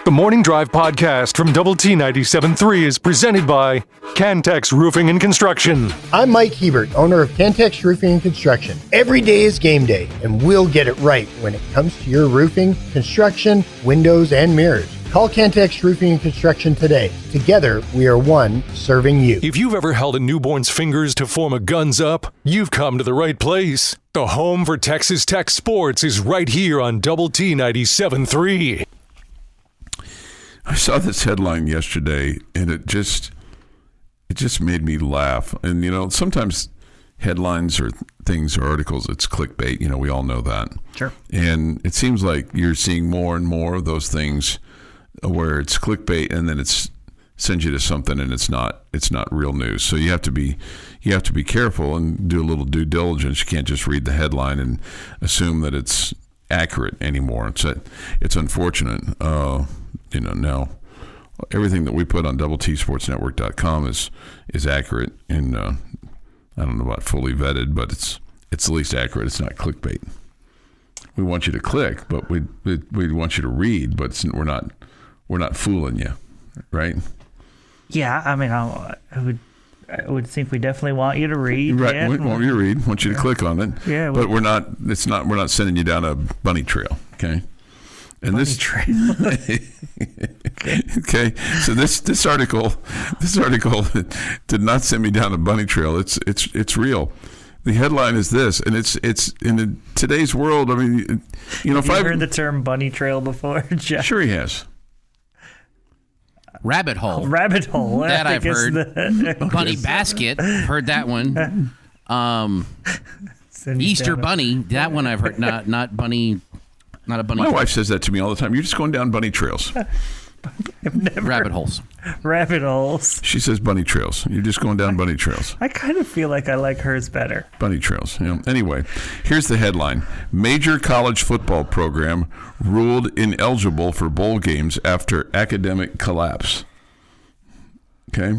The Morning Drive podcast from Double T 97.3 is presented by Cantex Roofing and Construction. I'm Mike Hebert, owner of Cantex Roofing and Construction. Every day is game day, and we'll get it right when it comes to your roofing, construction, windows, and mirrors. Call Cantex Roofing and Construction today. Together, we are one serving you. If you've ever held a newborn's fingers to form a guns up, you've come to the right place. The home for Texas Tech sports is right here on Double T 97.3. I saw this headline yesterday, and it just made me laugh. And, you know, sometimes headlines or things or articles, it's clickbait. You know, we all know that. Sure. And it seems like you're seeing more and more of those things where it's clickbait and then it's sends you to something and it's not real news. So you have to be careful and do a little due diligence. You can't just read the headline and assume that it's accurate anymore. It's unfortunate. You know, now everything that we put on doubletsportsnetwork.com is accurate, and I don't know about fully vetted, but it's at least accurate. It's not clickbait. We want you to click, but we want you to read, but we're not fooling you, right? Yeah, I mean, I would think we definitely want you to read. Right, yeah. we want you to read. Want you to click on it. Yeah, but we're not sending you down a bunny trail, okay? And bunny this trail. Okay, so this article did not send me down a bunny trail. It's real. The headline is this, and it's in today's world. I mean, you know, Have you heard the term bunny trail before, Jeff? Sure, he has. Rabbit hole. Rabbit hole. That I've heard. Bunny basket. Heard that one. Easter bunny. That one I've heard. Not bunny. Not a bunny. My wife says that to me all the time. You're just going down bunny trails. Rabbit holes. Rabbit holes. She says bunny trails. You're just going down bunny trails. I kind of feel like I like hers better. Bunny trails. You know. Anyway, here's the headline. Major college football program ruled ineligible for bowl games after academic collapse. Okay?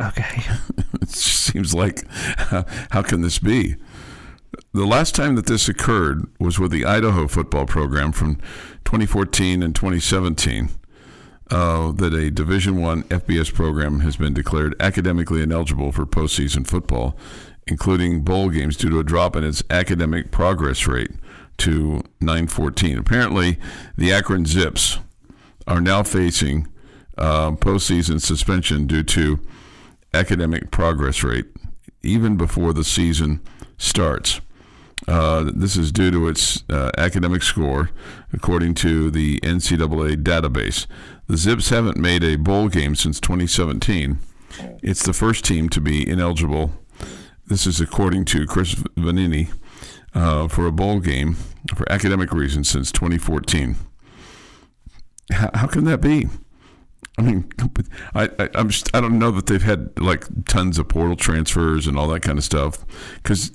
Okay. It seems like, how can this be? The last time that this occurred was with the Idaho football program from 2014 and 2017, that a Division I FBS program has been declared academically ineligible for postseason football, including bowl games, due to a drop in its academic progress rate to 914. Apparently, the Akron Zips are now facing postseason suspension due to academic progress rate, even before the season starts. This is due to its academic score, according to the NCAA database. The Zips haven't made a bowl game since 2017. It's the first team to be ineligible. This is according to Chris Vanini, for a bowl game for academic reasons since 2014. How can that be? I mean, I don't know that they've had like tons of portal transfers and all that kind of stuff, because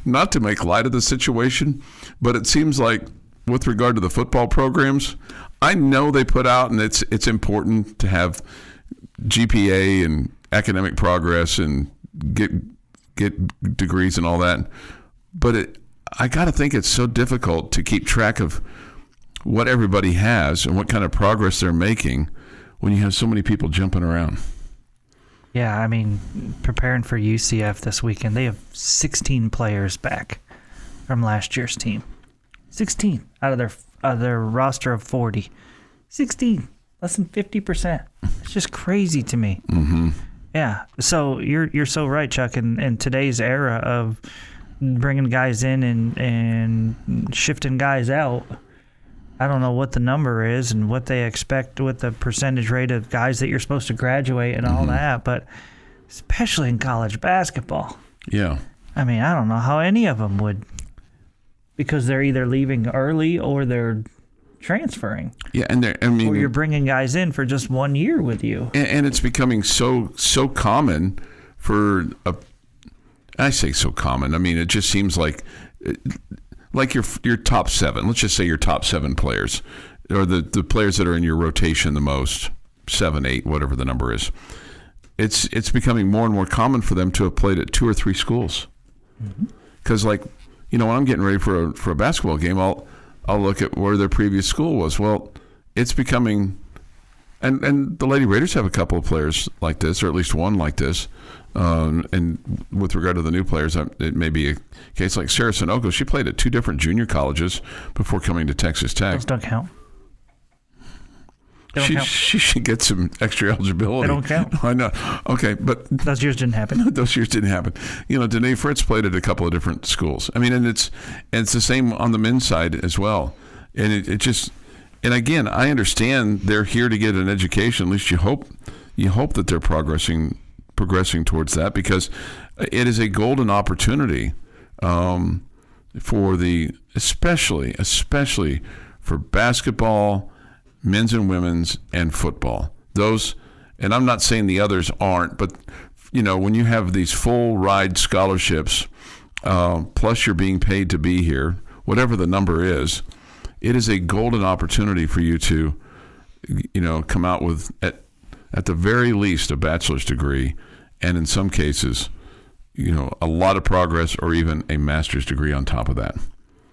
not to make light of the situation, but it seems like with regard to the football programs, I know they put out, and it's important to have GPA and academic progress and get degrees and all that, but I got to think it's so difficult to keep track of what everybody has and what kind of progress they're making when you have so many people jumping around. Yeah, I mean, preparing for UCF this weekend, they have 16 players back from last year's team. 16 out of their roster of 40. 16, less than 50%. It's just crazy to me. Mm-hmm. Yeah, so you're so right, Chuck. In today's era of bringing guys in and shifting guys out, I don't know what the number is and what they expect with the percentage rate of guys that you're supposed to graduate and all that, but especially in college basketball. Yeah. I mean, I don't know how any of them would, because they're either leaving early or they're transferring. Yeah, and or you're bringing guys in for just 1 year with you. And it's becoming so common for I say so common. I mean, it just seems like your top seven, let's just say your top seven players, or the players that are in your rotation the most, 7, 8, whatever the number is. It's becoming more and more common for them to have played at 2 or 3 schools. Because, when I'm getting ready for a basketball game, I'll look at where their previous school was. Well, it's becoming, and the Lady Raiders have a couple of players like this, or at least one like this. And with regard to the new players, it may be a case like Sarah Sunoco. She played at 2 different junior colleges before coming to Texas Tech. Those don't count. She should get some extra eligibility. They don't count. I know. Okay, but those years didn't happen. Those years didn't happen. Danae Fritz played at a couple of different schools. I mean, and it's the same on the men's side as well. And it just, and again, I understand they're here to get an education. At least you hope that they're progressing towards that, because it is a golden opportunity for especially for basketball, men's and women's, and football. Those, and I'm not saying the others aren't, but when you have these full ride scholarships, plus you're being paid to be here, whatever the number is, it is a golden opportunity for you to, come out with at the very least a bachelor's degree, and in some cases, a lot of progress, or even a master's degree on top of that.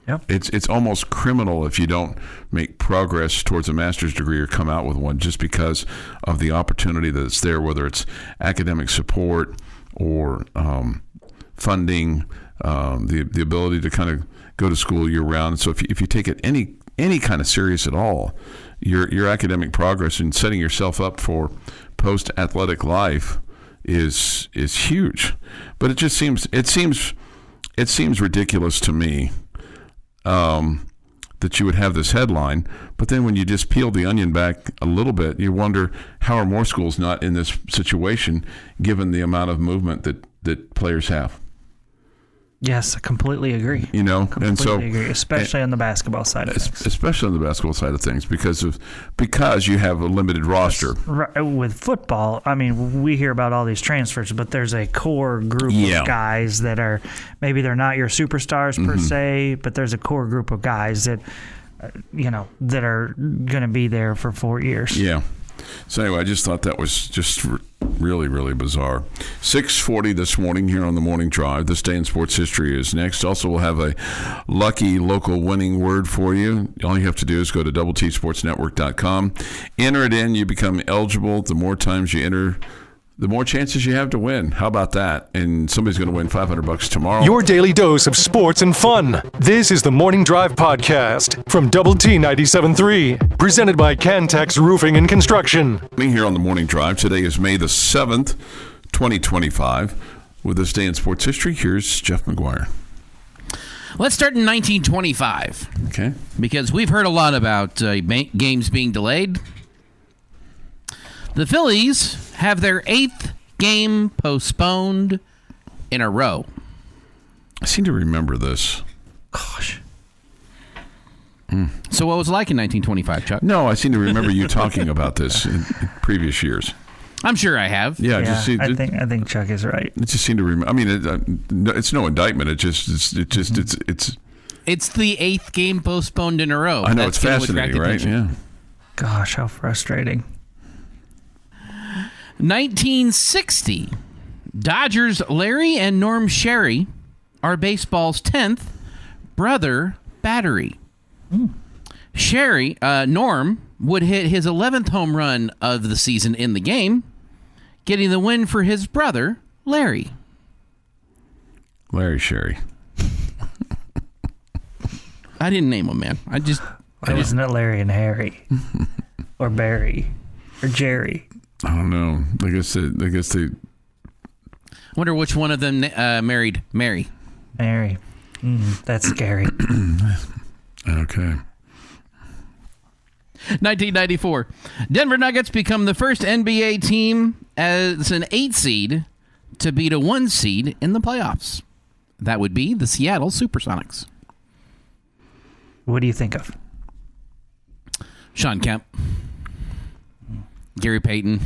Yep. It's almost criminal if you don't make progress towards a master's degree or come out with one, just because of the opportunity that's there, whether it's academic support or funding, the ability to kind of go to school year round. So if you take it any kind of serious at all, your academic progress and setting yourself up for post athletic life is huge. But it seems ridiculous to me that you would have this headline, but then when you just peel the onion back a little bit, you wonder, how are more schools not in this situation given the amount of movement that players have? Yes, I completely agree. Completely agree, especially on the basketball side of things. Especially on the basketball side of things, because you have a limited roster. With football, I mean, we hear about all these transfers, but there's a core group of guys that are, maybe they're not your superstars per se, but there's a core group of guys that, that are going to be there for 4 years. Yeah. So anyway, I just thought that was just really, really bizarre. 6:40 this morning here on the Morning Drive. This Day in Sports History is next. Also, we'll have a lucky local winning word for you. All you have to do is go to doubleTSportsNetwork.com. Enter it in. You become eligible. The more times you enter, the more chances you have to win. How about that? And somebody's going to win $500 tomorrow. Your daily dose of sports and fun. This is the Morning Drive Podcast from Double T 97.3, presented by Cantex Roofing and Construction. Here on the Morning Drive, today is May the 7th, 2025. With This Day in Sports History, here's Jeff McGuire. Let's start in 1925. Okay. Because we've heard a lot about games being delayed. The Phillies have their 8th game postponed in a row. I seem to remember this. Gosh. So what was it like in 1925, Chuck? No, I seem to remember you talking about this in previous years. I'm sure I have. Yeah, I think Chuck is right. It just seemed to remember. I mean, it's no indictment. It's the 8th game postponed in a row. I know. That's, it's fascinating, right? Yeah. Gosh, how frustrating. 1960, Dodgers Larry and Norm Sherry are baseball's 10th brother battery. Norm would hit his 11th home run of the season in the game, getting the win for his brother, Larry. Larry Sherry. I didn't name him, man. Why wasn't it Larry and Harry? Or Barry? Or Jerry? I don't know. I guess they. Wonder which one of them married Mary. Mary. That's scary. Okay. 1994. Denver Nuggets become the first NBA team as an 8 seed to beat a 1 seed in the playoffs. That would be the Seattle Supersonics. What do you think of? Sean Kemp. Gary Payton.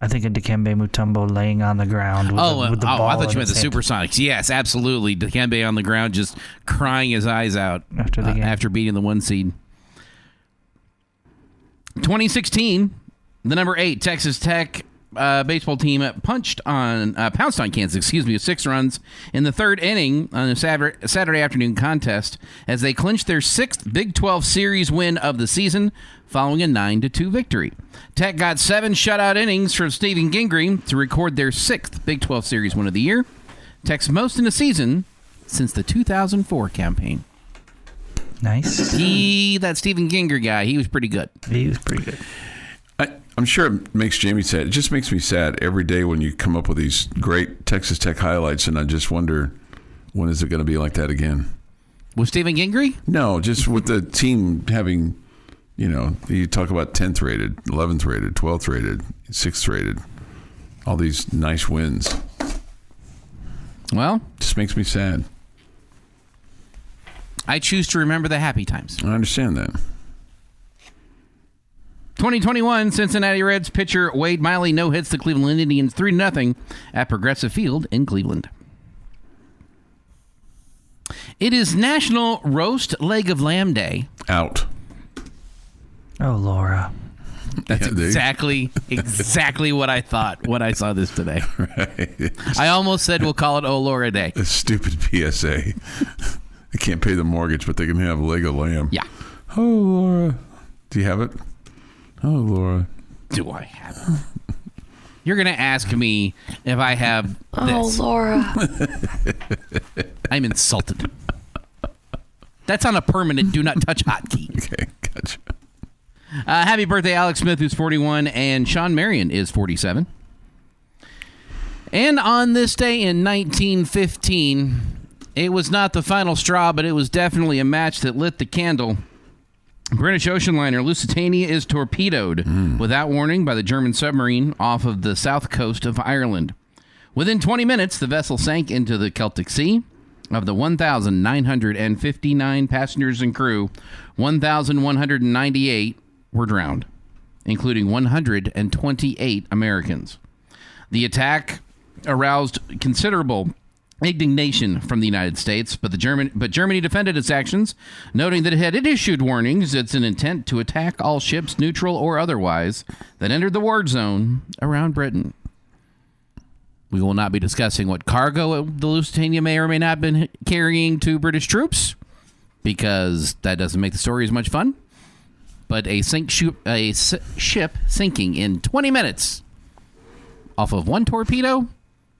I think of Dikembe Mutombo laying on the ground with the ball. I thought you meant the Supersonics. Yes, absolutely. Dikembe on the ground just crying his eyes out after the game. After beating the 1 seed. 2016, the number 8 Texas Tech baseball team pounced on Kansas, with 6 runs in the third inning on a Saturday afternoon contest as they clinched their 6th Big 12 series win of the season following a 9-2 victory. Tech got 7 shutout innings from Stephen Gingrey to record their 6th Big 12 series win of the year. Tech's most in a season since the 2004 campaign. Nice. That Stephen Gingrey guy, he was pretty good. He was pretty good. I'm sure it makes Jamie sad. It just makes me sad every day when you come up with these great Texas Tech highlights, and I just wonder, when is it going to be like that again? With Stephen Gingrey? No, just with the team having, you talk about 10th rated, 11th rated, 12th rated, 6th rated, all these nice wins. Well, just makes me sad. I choose to remember the happy times. I understand that. 2021 Cincinnati Reds pitcher Wade Miley no-hits the Cleveland Indians 3-0 at Progressive Field in Cleveland. It is National Roast Leg of Lamb Day. Out. Oh, Laura. That's exactly what I thought when I saw this today. Right. I almost said we'll call it Oh Laura Day. A stupid PSA. They can't pay the mortgage, but they can have a leg of lamb. Yeah. Oh, Laura. Do you have it? Oh, Laura. Do I have it? You're going to ask me if I have this. Oh, Laura. I'm insulted. That's on a permanent do not touch hotkey. Okay, gotcha. Happy birthday, Alex Smith, who's 41, and Sean Marion is 47. And on this day in 1915, it was not the final straw, but it was definitely a match that lit the candle. British ocean liner Lusitania is torpedoed without warning by the German submarine off of the south coast of Ireland. Within 20 minutes, the vessel sank into the Celtic Sea. Of the 1,959 passengers and crew, 1,198 were drowned, including 128 Americans. The attack aroused considerable indignation from the United States, but Germany defended its actions, noting that it had issued warnings its an intent to attack all ships, neutral or otherwise, that entered the war zone around Britain. We will not be discussing what cargo the Lusitania may or may not have been carrying to British troops, because that doesn't make the story as much fun. But a ship sinking in 20 minutes off of one torpedo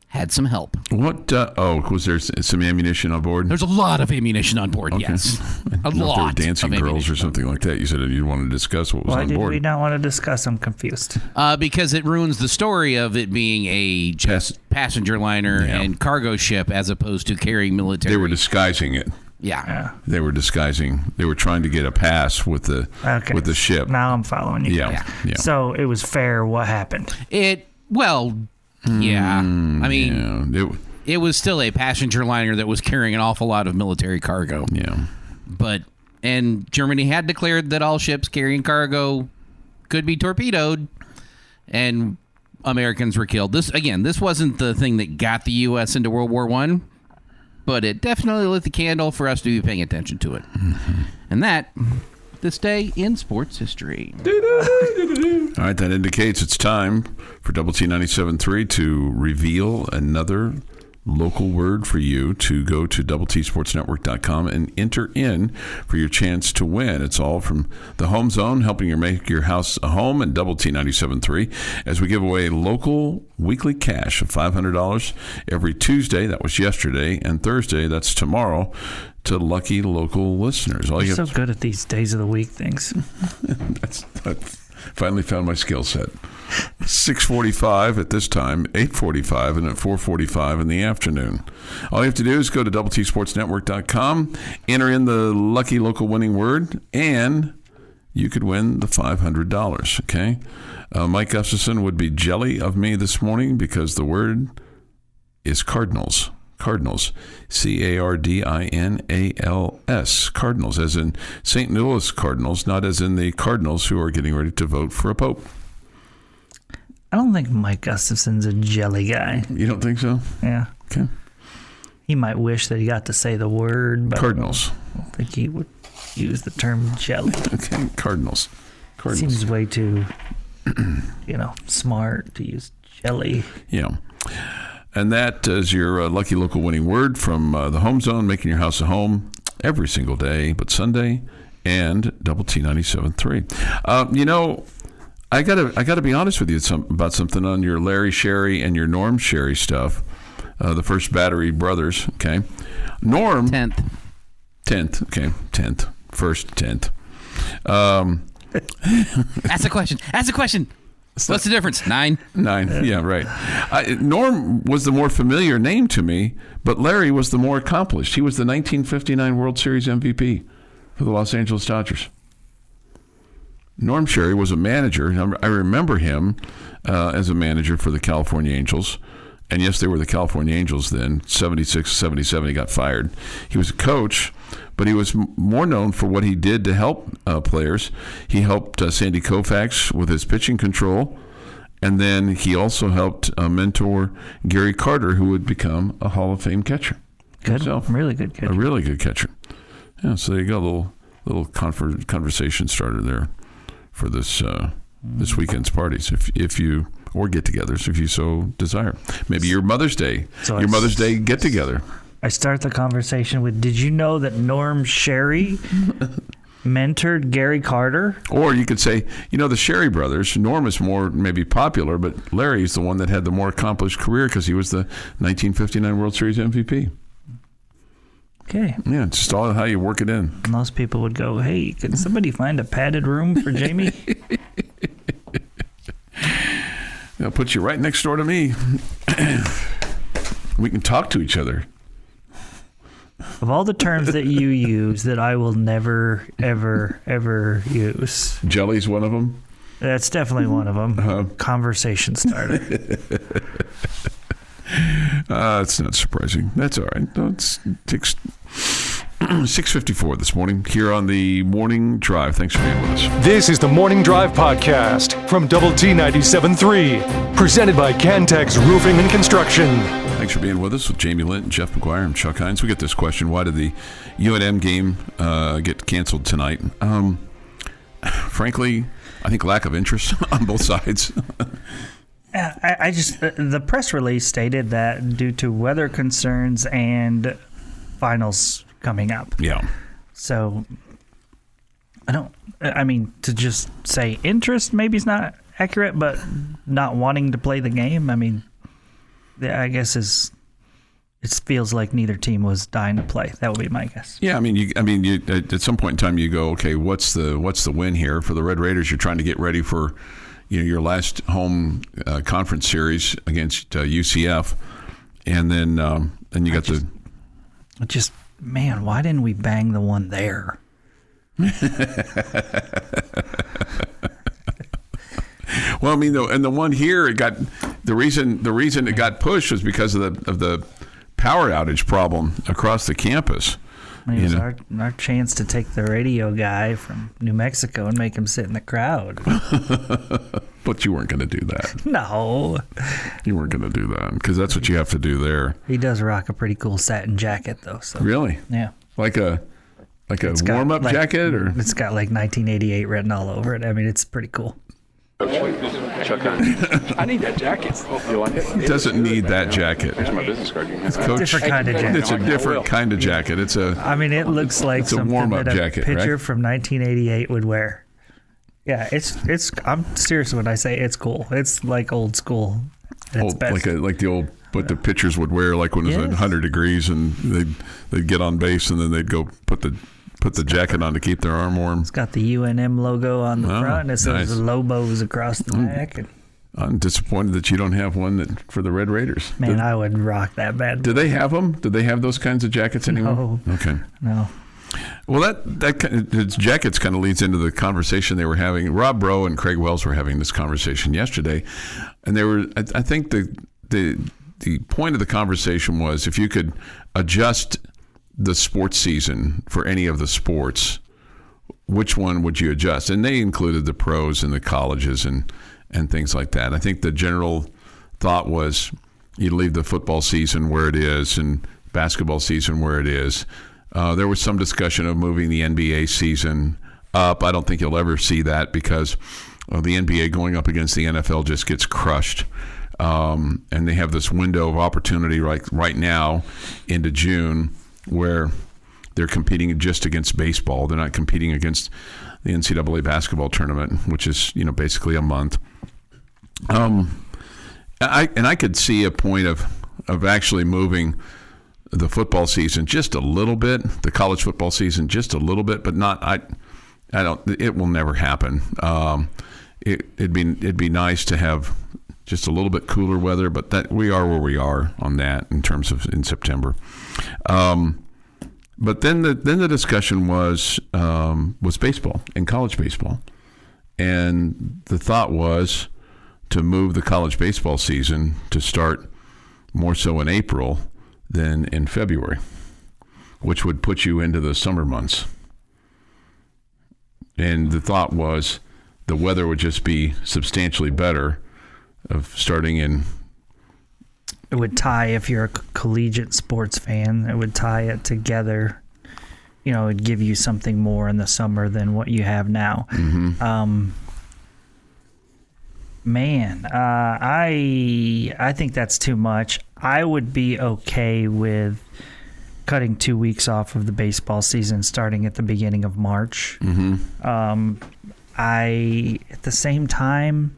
had some help. What? Was there some ammunition on board? There's a lot of ammunition on board, Okay. yes. A lot. There were dancing of girls or something like that. You said you wanted to discuss what was Why on did board. we not want to discuss? I'm confused. Because it ruins the story of it being a passenger liner and cargo ship as opposed to carrying military. They were disguising it. Yeah. They were disguising. They were trying to get a pass with the ship. Now I'm following you. Yeah. So it was fair. What happened? I mean, it was still a passenger liner that was carrying an awful lot of military cargo. Yeah. And Germany had declared that all ships carrying cargo could be torpedoed, and Americans were killed. This wasn't the thing that got the U.S. into World War I, but it definitely lit the candle for us to be paying attention to it. Mm-hmm. And this day in sports history. All right, that indicates it's time for Double T 97.3 to reveal another local word for you to go to doubletsportsnetwork.com and enter in for your chance to win. It's all from the Home Zone, helping you make your house a home, and Double T 97.3 as we give away local weekly cash of $500 every Tuesday. That was yesterday, and Thursday, that's tomorrow, to lucky local listeners. You're so good at these days of the week things. I finally found my skill set. 6:45 at this time, 8:45, and at 4:45 in the afternoon. All you have to do is go to doubletsportsnetwork.com, enter in the lucky local winning word, and you could win the $500, okay? Mike Gustafson would be jelly of me this morning because the word is Cardinals. Cardinals. Cardinals. Cardinals, as in St. Louis Cardinals, not as in the Cardinals who are getting ready to vote for a pope. I don't think Mike Gustafson's a jelly guy. You don't think so? Yeah. Okay. He might wish that he got to say the word, but Cardinals. I don't think he would use the term jelly. Okay, Cardinals. Seems way too, smart to use Jelly. Yeah. And that is your lucky local winning word from the Home Zone, making your house a home every single day, but Sunday, and Double T 97.3. I gotta be honest with you about something on your Larry Sherry and your Norm Sherry stuff. The First Battery Brothers. Okay, Norm 10th. Okay, 10th. First 10th. Ask a question. What's the difference? 9. Yeah, right. Norm was the more familiar name to me, but Larry was the more accomplished. He was the 1959 World Series MVP for the Los Angeles Dodgers. Norm Sherry was a manager. I remember him as a manager for the California Angels. And yes, they were the California Angels then. 76, 77, he got fired. He was a coach, but he was more known for what he did to help players. He helped Sandy Koufax with his pitching control. And then he also helped mentor Gary Carter, who would become a Hall of Fame catcher. Good, himself. really good catcher. A really good catcher. Yeah, so there you go, a little conversation starter there for this weekend's parties, if you, or get-togethers, if you so desire. Maybe your Mother's Day get-together. I start the conversation with, did you know that Norm Sherry mentored Gary Carter? Or you could say, the Sherry brothers, Norm is more maybe popular, but Larry's the one that had the more accomplished career because he was the 1959 World Series MVP. Okay. Yeah, it's just all how you work it in. Most people would go, hey, can somebody find a padded room for Jamie? I'll put you right next door to me. We can talk to each other. Of all the terms that you use that I will never, ever, ever use. Jelly's one of them? That's definitely one of them. Conversation starter. It's not surprising. That's all right. No, it takes 6:54 this morning here on the Morning Drive. Thanks for being with us. This is the Morning Drive Podcast from Double T 97.3, presented by Cantex Roofing and Construction. Thanks for being with us with Jamie Lent and Jeff McGuire and Chuck Heinz. We get this question: why did the UNM game get canceled tonight? Frankly, I think lack of interest on both sides. I just the press release stated that due to weather concerns and finals coming up. Yeah. So to just say interest maybe is not accurate, but not wanting to play the game, I guess it feels like neither team was dying to play. That would be my guess. Yeah, you at some point in time you go, okay, what's the win here for the Red Raiders? You're trying to get ready for your last home conference series against UCF, and then you got why didn't we bang the one there? Well, and the one here, the reason it got pushed was because of the power outage problem across the campus. It was our chance to take the radio guy from New Mexico and make him sit in the crowd. But you weren't going to do that. No. You weren't going to do that because that's what you have to do there. He does rock a pretty cool satin jacket, though. So. Really? Yeah. Like a warm-up jacket? Or it's got like 1988 written all over it. It's pretty cool. Chuck I need that jacket. You want it? It doesn't need that jacket. Here's my business card. It's Coach. Different kind of jacket. It's a different kind of jacket. It's a. It looks like it's a something warm-up that a jacket, pitcher right? from 1988 would wear. Yeah, it's. I'm serious when I say it's cool. It's like old school. Like the old what the pitchers would wear, like when it was 100 degrees, and they'd get on base, and then they'd go put the jacket on to keep their arm warm. It's got the UNM logo on the front, and it says nice. Lobos across the back. And I'm disappointed that you don't have one for the Red Raiders. Man, I would rock that bad. Do they have them? Do they have those kinds of jackets anymore? No. Okay. No. Well, the jackets kind of leads into the conversation they were having. Rob Rowe and Craig Wells were having this conversation yesterday, and they were. I think the point of the conversation was if you could adjust the sports season for any of the sports, which one would you adjust? And they included the pros and the colleges and things like that. I think the general thought was you leave the football season where it is and basketball season where it is. There was some discussion of moving the NBA season up. I don't think you'll ever see that because the NBA going up against the NFL just gets crushed. And they have this window of opportunity right now into June where they're competing just against baseball. They're not competing against the NCAA basketball tournament, which is, basically a month. I could see a point of actually moving the football season just a little bit, the college football season just a little bit, but not. I don't. It will never happen. It'd be nice to have just a little bit cooler weather, but that we are where we are on that in terms of in September. But then the discussion was baseball and college baseball, and the thought was to move the college baseball season to start more so in April than in February, which would put you into the summer months. And the thought was the weather would just be substantially better of starting in. It would tie, if you're a collegiate sports fan, it would tie it together. It would give you something more in the summer than what you have now. Mm-hmm. I think that's too much. I would be okay with cutting 2 weeks off of the baseball season starting at the beginning of March. Mm-hmm. At the same time,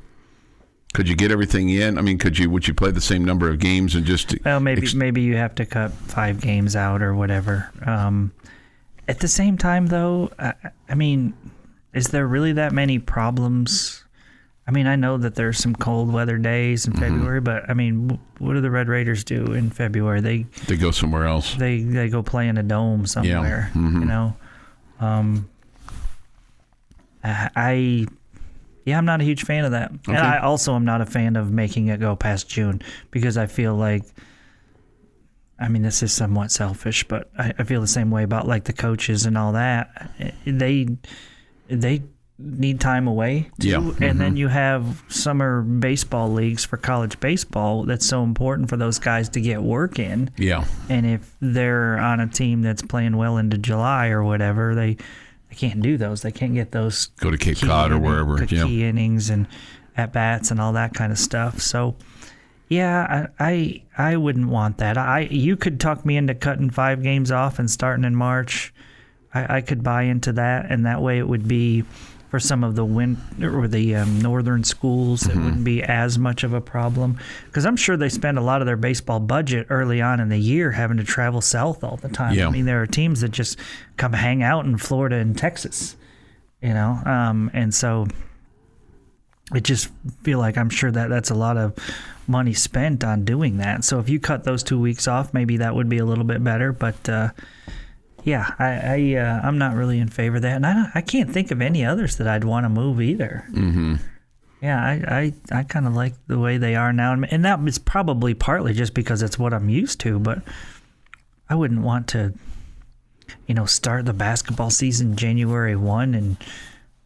could you get everything in? I mean, would you play the same number of games and just? Well, maybe you have to cut 5 games out or whatever. At the same time, though, I mean, is there really that many problems? I mean, I know that there's some cold weather days in February, but I mean, what do the Red Raiders do in February? They go somewhere else. They go play in a dome somewhere. Yeah. Mm-hmm. I'm not a huge fan of that. Okay. And I also am not a fan of making it go past June because I feel like, I mean, this is somewhat selfish, but I feel the same way about like the coaches and all that. They need time away too. Yeah. Mm-hmm. And then you have summer baseball leagues for college baseball that's so important for those guys to get work in. Yeah. And if they're on a team that's playing well into July or whatever, they can't do those. They can't get those. Go to Cape Cod or wherever. Key innings and at bats and all that kind of stuff. So, yeah, I wouldn't want that. You could talk me into cutting 5 games off and starting in March. I could buy into that, and that way it would be for some of the northern schools. It wouldn't be as much of a problem because I'm sure they spend a lot of their baseball budget early on in the year having to travel south all the time. Yeah. I mean, there are teams that just come hang out in Florida and Texas, and so I just feel like I'm sure that's a lot of money spent on doing that. So if you cut those 2 weeks off, maybe that would be a little bit better. But yeah, I'm not really in favor of that, and I can't think of any others that I'd want to move either. Mm-hmm. Yeah, I kind of like the way they are now, and that is probably partly just because it's what I'm used to. But I wouldn't want to, start the basketball season January 1 and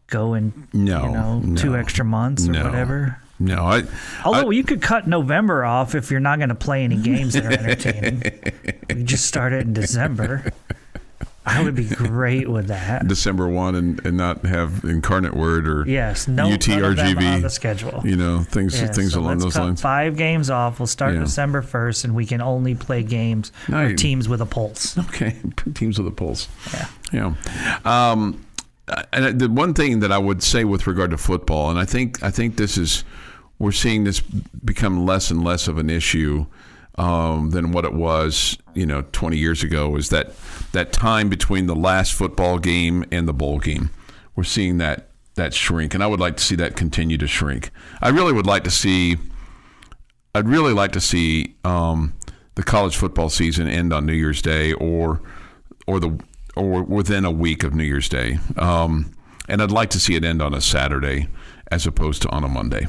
go in 2 extra months or whatever. No, although you could cut November off if you're not going to play any games that are entertaining. You just start it in December. I would be great with that. December 1 and not have Incarnate Word or UTRGV on the schedule. Things along those lines. 5 games off. We'll start December 1st, and we can only play games for teams with a pulse. Okay, teams with a pulse. Yeah. And the one thing that I would say with regard to football, and I think this is, we're seeing this become less and less of an issue than what it was, 20 years ago, is that time between the last football game and the bowl game. We're seeing that shrink, and I would like to see that continue to shrink. I'd really like to see the college football season end on New Year's Day or within a week of New Year's Day. And I'd like to see it end on a Saturday as opposed to on a Monday.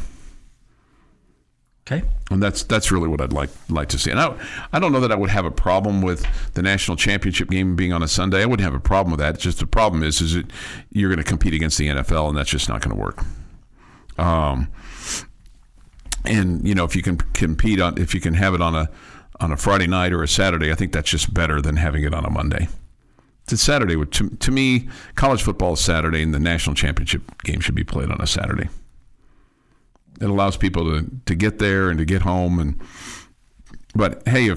Okay. And that's really what I'd like to see. And I don't know that I would have a problem with the national championship game being on a Sunday. I wouldn't have a problem with that. Just the problem is that you're going to compete against the NFL, and that's just not going to work. And if you can compete if you can have it on a Friday night or a Saturday, I think that's just better than having it on a Monday. It's Saturday. To me, college football is Saturday, and the national championship game should be played on a Saturday. it allows people to get there and to get home. But hey,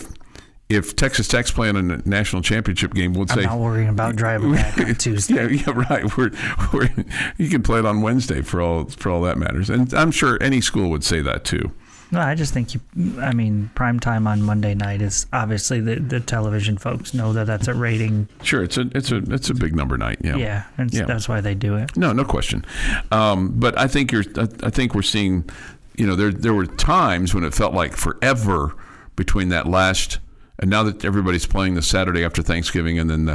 if Texas Tech's playing in a national championship game, we'll say I'm not worrying about driving back on Tuesday. Yeah, right. We're you can play it on Wednesday for all that matters, and I'm sure any school would say that too. No, I just think prime time on Monday night is obviously the television folks know that's a rating. Sure, it's a big number night. Yeah, that's why they do it. No question. But I think we're seeing, there were times when it felt like forever between that last. And now that everybody's playing the Saturday after Thanksgiving, and then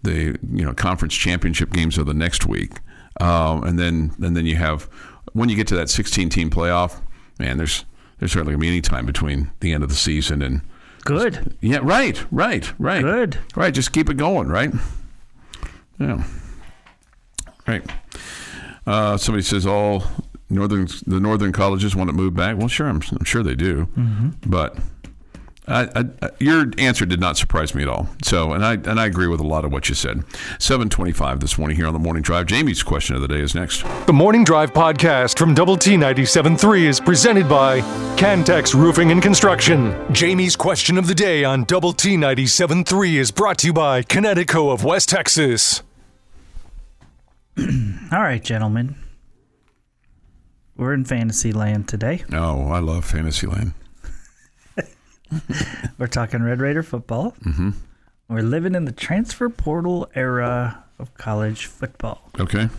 the conference championship games are the next week, and then you have, when you get to that 16-team playoff, man, there's hardly gonna be any time between the end of the season and good. Yeah, right. Good. Right, just keep it going, right? Yeah. Right. Somebody says all the northern colleges want to move back. Well, sure, I'm sure they do, but. Your answer did not surprise me at all. So, and I agree with a lot of what you said. 7:25 this morning here on the Morning Drive. Jamie's question of the day is next. The Morning Drive podcast from Double T 97.3 is presented by Cantex Roofing and Construction. Jamie's question of the day on Double T 97.3 is brought to you by Connecticut of West Texas. All right, gentlemen. We're in fantasy land today. Oh, I love fantasy land. We're talking Red Raider football. Mm-hmm. We're living in the transfer portal era of college football. Okay.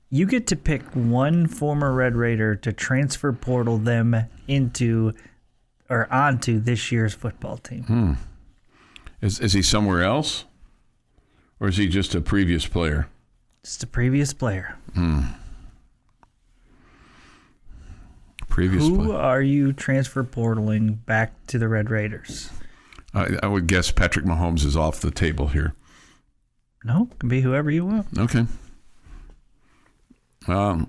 You get to pick one former Red Raider to transfer portal them into or onto this year's football team. Is he somewhere else? Or is he just a previous player? Just a previous player. Who are you transfer portaling back to the Red Raiders? I would guess Patrick Mahomes is off the table here. No, it can be whoever you want. Okay. I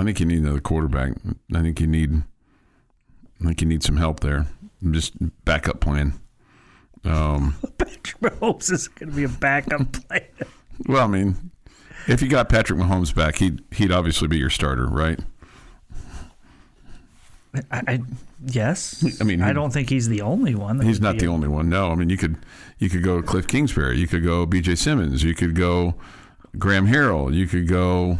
think you need another quarterback. I think you need some help there. Just backup plan. Patrick Mahomes is going to be a backup player. Well, I mean, if you got Patrick Mahomes back, he'd obviously be your starter, right? Yes. I mean, I don't think he's the only one. He's not the only one. No, I mean, you could go Cliff Kingsbury, you could go B.J. Simmons, you could go Graham Harrell, you could go.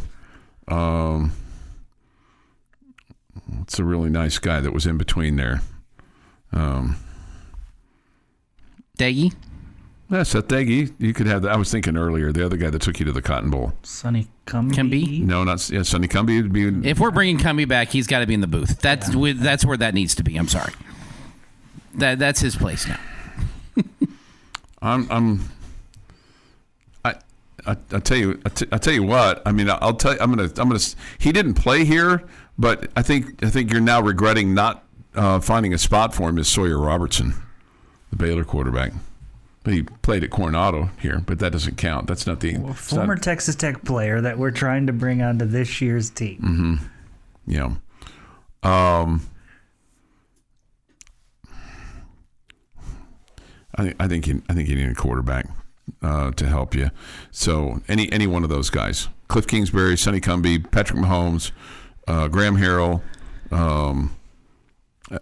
What's a really nice guy that was in between there? Daggy? Yeah, Seth Daggy. You could have that. I was thinking earlier, the other guy that took you to the Cotton Bowl. Sonny Cumbie? Cumbie? No, not Sonny Cumbie. Would be. If we're bringing Cumbie back, he's got to be in the booth. That's where that needs to be. I'm sorry. That's his place now. I tell you what. I mean, I'll tell you. I'm gonna. He didn't play here, but I think you're now regretting not finding a spot for him. Is Sawyer Robertson, the Baylor quarterback. He played at Coronado here, but that doesn't count. That's not the former Texas Tech player that we're trying to bring onto this year's team. Mm-hmm. Yeah. I think you need a quarterback to help you. So any one of those guys: Cliff Kingsbury, Sonny Cumbie, Patrick Mahomes, Graham Harrell,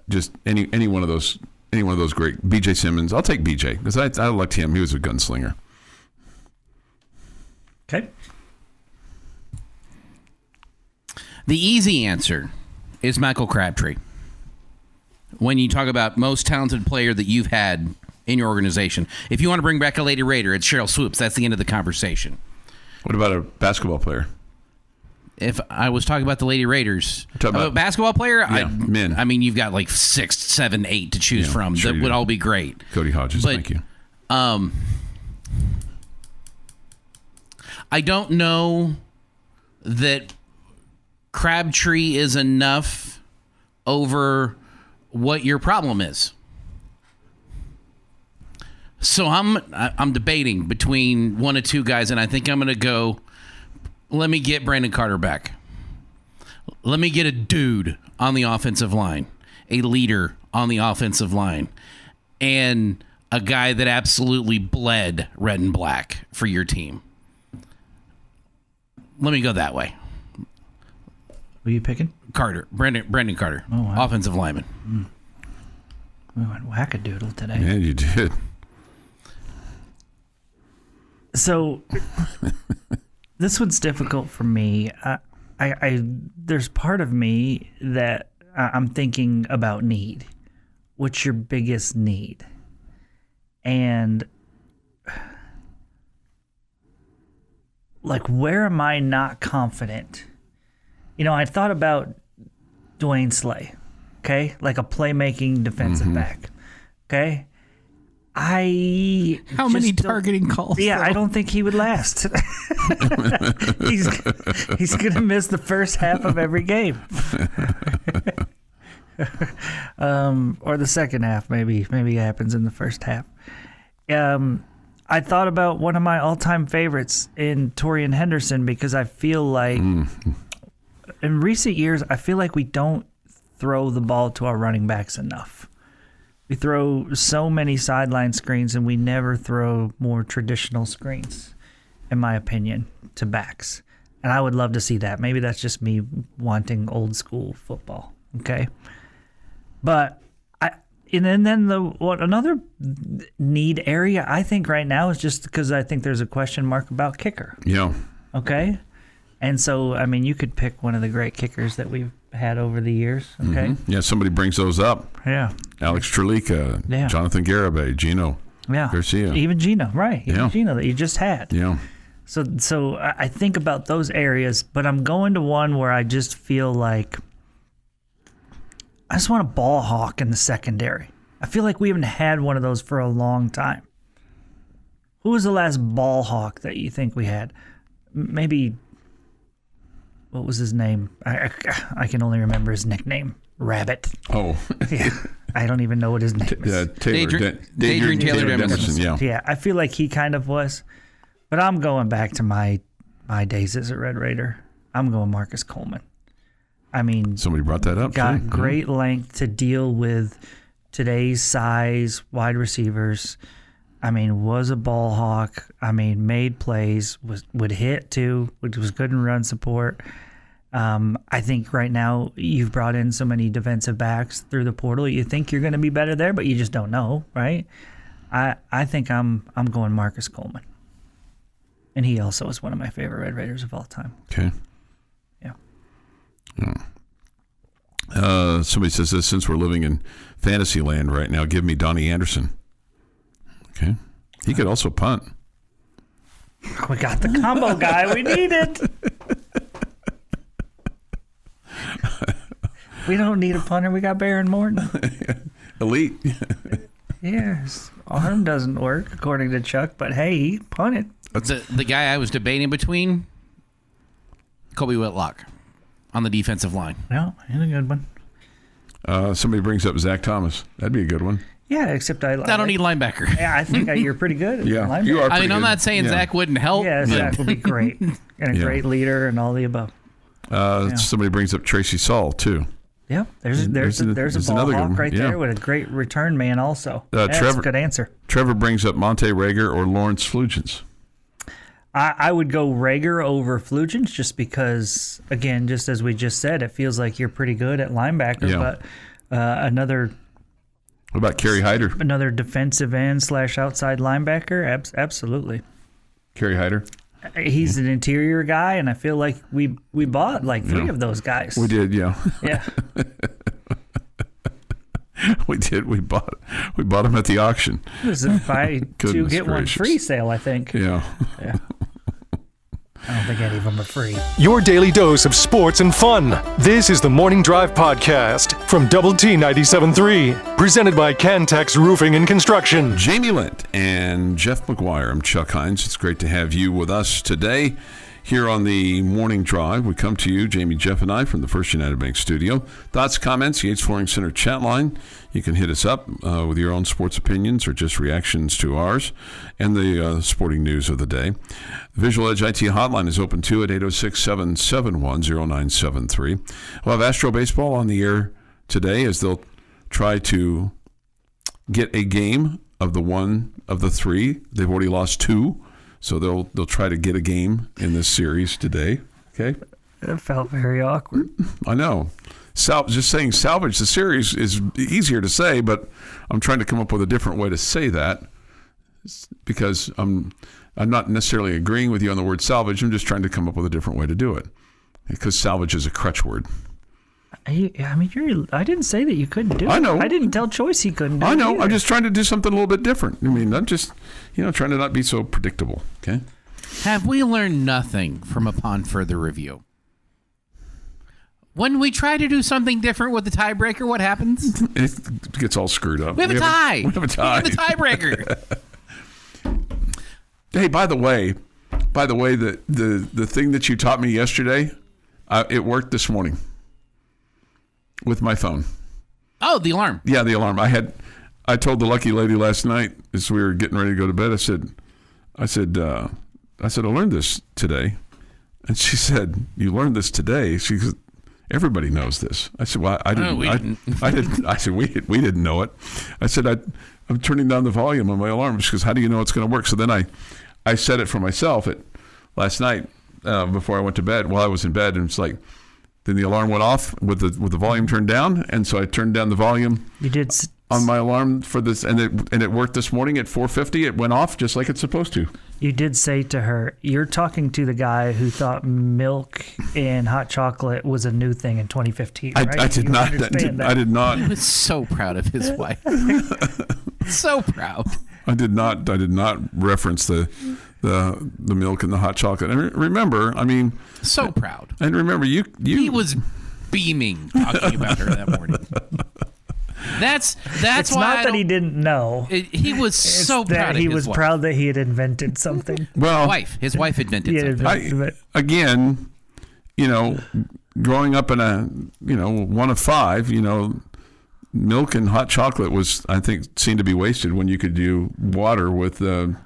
just any one of those. Any one of those great. B.J. Simmons. I'll take B.J. because I liked him. He was a gunslinger. Okay. The easy answer is Michael Crabtree. When you talk about most talented player that you've had in your organization, if you want to bring back a Lady Raider, it's Cheryl Swoops. That's the end of the conversation. What about a basketball player? If I was talking about the Lady Raiders, about basketball player, yeah, men. I mean, you've got like 6, 7, 8 to choose from. Sure that would all be great. Cody Hodges, thank you. I don't know that Crabtree is enough over what your problem is. So I'm debating between one of two guys, and I think I'm going to go. Let me get Brandon Carter back. Let me get a dude on the offensive line, a leader on the offensive line, and a guy that absolutely bled red and black for your team. Let me go that way. Who are you picking? Carter. Brandon Carter. Oh, wow. Offensive lineman. We went wackadoodle today. Yeah, you did. So this one's difficult for me. There's part of me that I'm thinking about need. What's your biggest need? And like, where am I not confident? I thought about Dwayne Slay, okay? Like a playmaking defensive back, okay? How many targeting calls? Yeah, though? I don't think he would last. He's going to miss the first half of every game. Or the second half, maybe. Maybe it happens in the first half. I thought about one of my all-time favorites in Torian Henderson because I feel like in recent years, I feel like we don't throw the ball to our running backs enough. We throw so many sideline screens, and we never throw more traditional screens, in my opinion, to backs. And I would love to see that. Maybe that's just me wanting old school football. Okay, but another need area I think right now is just because I think there's a question mark about kicker. Yeah. Okay, and so I mean you could pick one of the great kickers that we've had over the years. Okay. Mm-hmm. Yeah, somebody brings those up. Yeah. Alex Trelica, Yeah. Jonathan Garibay, Gino Garcia. Even Gino, right? Even Yeah. Gino that you just had. Yeah. So I think about those areas, but I'm going to one where I just feel like I just want a ball hawk in the secondary. I feel like we haven't had one of those for a long time. Who was the last ball hawk that you think we had? Maybe, what was his name? I can only remember his nickname, Rabbit. Oh. Yeah, I don't even know what his name is. Yeah, Dadrian Taylor Demerson. Yeah. Yeah, I feel like he kind of was. But I'm going back to my days as a Red Raider. I'm going Marcus Coleman. I mean, Somebody brought that up. got too. great length to deal with today's size wide receivers. I mean, was a ball hawk. I mean, made plays, would hit too, which was good in run support. I think right now you've brought in so many defensive backs through the portal. You think you're going to be better there, but you just don't know, right? I think I'm going Marcus Coleman. And he also is one of my favorite Red Raiders of all time. Okay. Yeah. Somebody says this, since we're living in fantasy land right now, give me Donnie Anderson. Okay. He could also punt. We got the combo guy. We need it. We don't need a punter. We got Baron Morton. Elite. Yeah, his arm doesn't work, according to Chuck, but hey, he punted. The guy I was debating between, Kobe Whitlock on the defensive line. No, he's a good one. Somebody brings up Zach Thomas. That'd be a good one. Yeah, except I don't need linebacker. Yeah, I think you're pretty good at Yeah, linebacker. you are. I mean, I'm good. not saying Zach wouldn't help. Yeah, Zach would be great. And a Yeah. great leader and all the above. Somebody brings up Tracy Saul, too. Yeah, there's a ball another good hawk one. right Yeah. there with a great return man also. That's Trevor- a good answer. Trevor brings up Monte Rager or Lawrence Flugens. I would go Rager over Flugens just because, again, just as we just said, it feels like you're pretty good at linebacker. Yeah. But another What about Kerry Hyder? defensive end / outside linebacker, absolutely. Kerry Hyder? He's an interior guy, and I feel like we bought like three of those guys. We did, yeah. Yeah. We did. We bought him at the auction. It was a buy two Goodness get one gracious. free sale, I think. Yeah. I don't think any of them are free. Your daily dose of sports and fun. This is the Morning Drive Podcast from Double T 97.3, presented by Cantex Roofing and Construction. Jamie Lent and Jeff McGuire. I'm Chuck Heinz. It's great to have you with us today. Here on the Morning Drive, we come to you, Jamie, Jeff, and I, from the First United Bank studio. Thoughts, comments, Yates Flooring Center chat line. You can hit us up with your own sports opinions or just reactions to ours and the sporting news of the day. The Visual Edge IT hotline is open too at 806-771-0973. We'll have Astro Baseball on the air today as they'll try to get a game of the one of the three. They've already lost two. So they'll try to get a game in this series today. Okay. It felt very awkward. I know. Just saying salvage the series is easier to say, but I'm trying to come up with a different way to say that because I'm not necessarily agreeing with you on the word salvage. I'm just trying to come up with a different way to do it because salvage is a crutch word. I didn't say that you couldn't do it. I know. I didn't tell Choice he couldn't do it. I know. Either. I'm just trying to do something a little bit different. I mean, I'm just, trying to not be so predictable. Okay. Have we learned nothing from upon further review? When we try to do something different with the tiebreaker, what happens? It gets all screwed up. We have a tie. We have a tie. We have a tiebreaker. Hey, by the way, the thing that you taught me yesterday, it worked this morning with my phone. Oh, the alarm. Yeah, the alarm. I told the lucky lady last night as we were getting ready to go to bed. I said, I learned this today, and she said, "You learned this today?" She said, "Everybody knows this." I said, "Well, I didn't." we didn't. I didn't. I said, "We didn't know it." I said, "I'm turning down the volume on my alarm." She goes, "How do you know it's going to work?" So then I set it for myself last night before I went to bed. While I was in bed, and it's like, then the alarm went off with the volume turned down, and so I turned down the volume. You did on my alarm for this, and it worked this morning at 4:50. It went off just like it's supposed to. You did say to her, "You're talking to the guy who thought milk and hot chocolate was a new thing in 2015." Right? I did not. I did not. He was so proud of his wife. So proud. I did not reference the milk and the hot chocolate. And remember, I mean, so proud. And remember, you he was beaming talking about her that morning. That's it's why not that he didn't know. He was so proud. He was proud that he had invented something. Well, his wife invented something. Again, growing up in a one of five, milk and hot chocolate seemed to be wasted when you could do water with a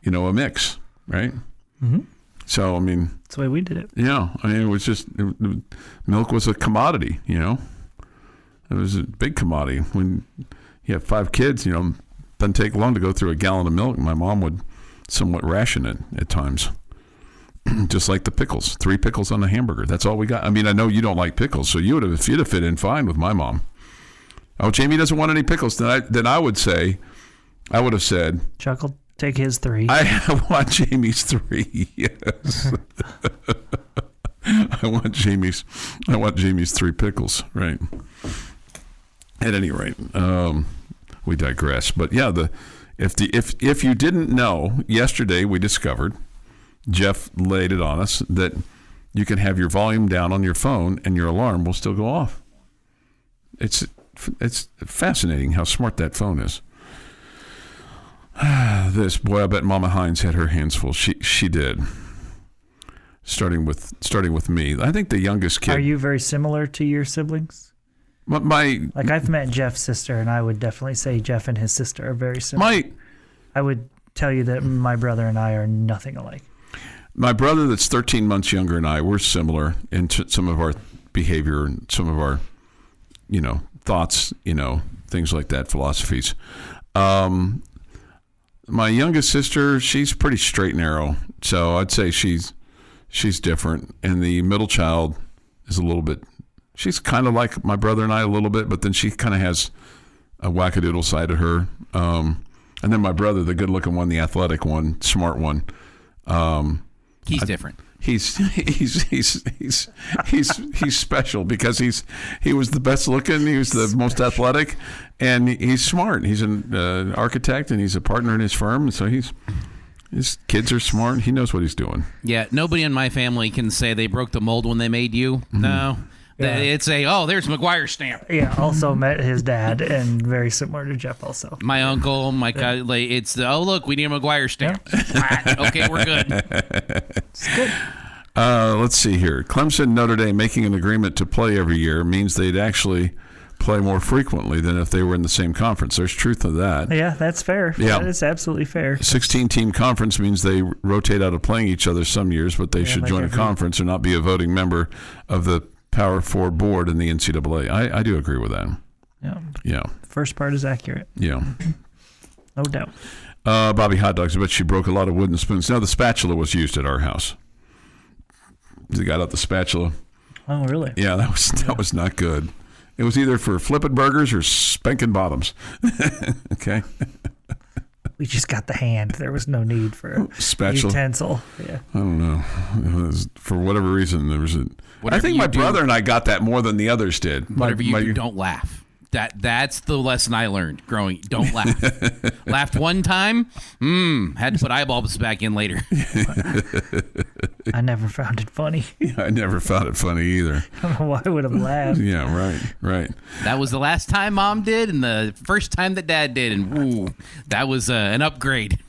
mix, right? Mm-hmm. So I mean, that's the way we did it. Yeah, I mean, it was just milk was a commodity, It was a big commodity. When you have 5 kids, it doesn't take long to go through a gallon of milk. My mom would somewhat ration it at times. Just like the pickles. 3 pickles on a hamburger. That's all we got. I mean, I know you don't like pickles, so you'd have fit in fine with my mom. Oh, Jamie doesn't want any pickles. Then I would have said, Chuck will take his 3. I want Jamie's 3. Yes. I want Jamie's 3 pickles, right? At any rate, we digress. But yeah, if you didn't know, yesterday we discovered, Jeff laid it on us, that you can have your volume down on your phone and your alarm will still go off. It's fascinating how smart that phone is. I bet Mama Heinz had her hands full. She did. Starting with me, I think the youngest kid. Are you very similar to your siblings? Like I've met Jeff's sister, and I would definitely say Jeff and his sister are very similar. I would tell you that my brother and I are nothing alike. My brother, that's 13 months younger than I, we're similar in some of our behavior and some of our, thoughts, things like that, philosophies. My youngest sister, she's pretty straight and narrow, so I'd say she's different, and the middle child is a little bit. She's kind of like my brother and I a little bit, but then she kind of has a wackadoodle side to her. And then my brother, the good-looking one, the athletic one, smart one. He's different. He's special because he was the best looking. He was the most athletic, and he's smart. He's an architect, and he's a partner in his firm. So his kids are smart. He knows what he's doing. Yeah, nobody in my family can say they broke the mold when they made you. Mm-hmm. No. Yeah. It's there's McGuire's stamp. Yeah, also met his dad, and very similar to Jeff also. My uncle, cousin, look, we need a McGuire stamp. Yeah. Okay, we're good. It's good. Let's see here. Clemson, Notre Dame making an agreement to play every year means they'd actually play more frequently than if they were in the same conference. There's truth to that. Yeah, that's fair. Yeah. That is absolutely fair. 16-team conference means they rotate out of playing each other some years, but they should join a conference or not be a voting member of the Power 4 board in the NCAA. I do agree with that. Yeah. First part is accurate. Yeah. No doubt. Bobby Hot Dogs, I bet she broke a lot of wooden spoons. No, the spatula was used at our house. He got out the spatula. Oh, really? Yeah, that was not good. It was either for flipping burgers or spanking bottoms. Okay. We just got the hand. There was no need for a spatula utensil. Yeah. I don't know. For whatever reason, there was I think my brother and I got that more than the others did. Whatever you do, don't laugh. That's the lesson I learned growing. Don't laugh. Laughed one time, had to put eyeballs back in later. I never found it funny. Yeah, I never found it funny either. I don't know why I would have laughed. Yeah, right. That was the last time Mom did and the first time that Dad did. And woo, that was an upgrade.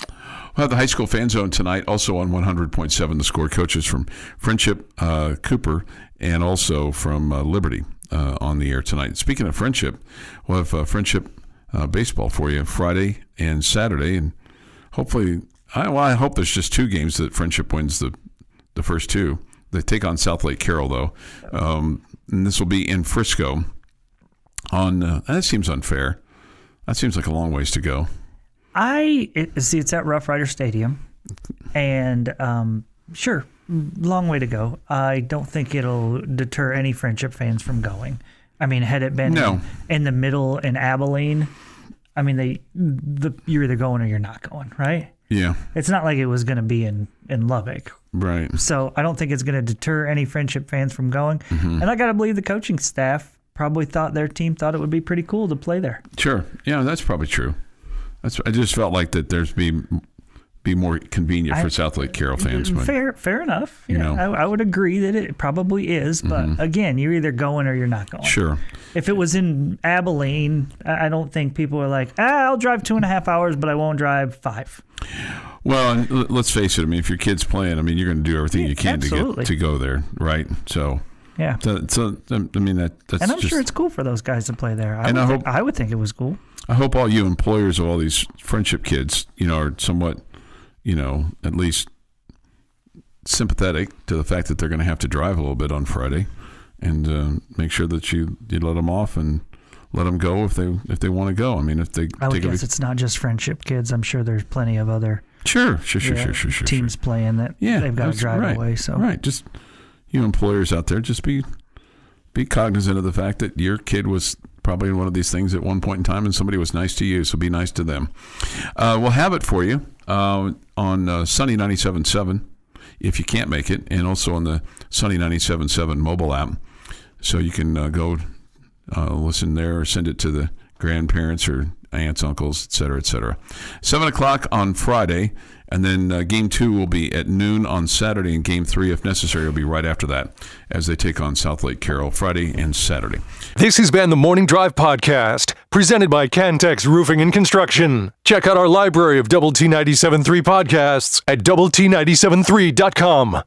We'll have the high school fan zone tonight, also on 100.7 The Score. Coaches from Friendship, Cooper, and also from Liberty. On the air tonight. Speaking of Friendship, we'll have Friendship baseball for you Friday and Saturday, and hopefully, I hope there's just 2 games that Friendship wins the first 2. They take on South Lake Carroll though, and this will be in Frisco. That seems unfair. That seems like a long ways to go. It's at Rough Rider Stadium, and sure. Long way to go. I don't think it'll deter any Friendship fans from going. I mean, had it been in the middle in Abilene, I mean, you're either going or you're not going, right? Yeah. It's not like it was going to be in Lubbock. Right. So I don't think it's going to deter any Friendship fans from going. Mm-hmm. And I got to believe the coaching staff probably thought their team thought it would be pretty cool to play there. Sure. Yeah, that's probably true. I just felt like that there's be more convenient for South Lake Carroll fans. Fair enough. Yeah, I would agree that it probably is. But again, you're either going or you're not going. Sure. If it was in Abilene, I don't think people are like, I'll drive 2.5 hours, but I won't drive 5. Well, let's face it. I mean, if your kid's playing, I mean, you're going to do everything you can to go there, right? So. Yeah. So I mean, that's and I'm sure it's cool for those guys to play there. I would think it was cool. I hope all you employers of all these Friendship kids, are somewhat, at least sympathetic to the fact that they're going to have to drive a little bit on Friday, and make sure that you let them off and let them go if they want to go. I mean, if they I would guess it's not just Friendship kids. I'm sure there's plenty of other sure teams playing that they've got to drive away. So just you employers out there, just be cognizant of the fact that your kid was probably in one of these things at one point in time, and somebody was nice to you, so be nice to them. We'll have it for you on Sunny 97.7 if you can't make it, and also on the Sunny 97.7 mobile app, so you can go listen there or send it to the grandparents or aunts, uncles, et cetera, 7 o'clock on Friday, and then Game 2 will be at noon on Saturday, and Game 3, if necessary, will be right after that as they take on South Lake Carroll Friday and Saturday. This has been the Morning Drive Podcast, presented by Cantex Roofing and Construction. Check out our library of Double T 97.3 podcasts at doublet97.3.com.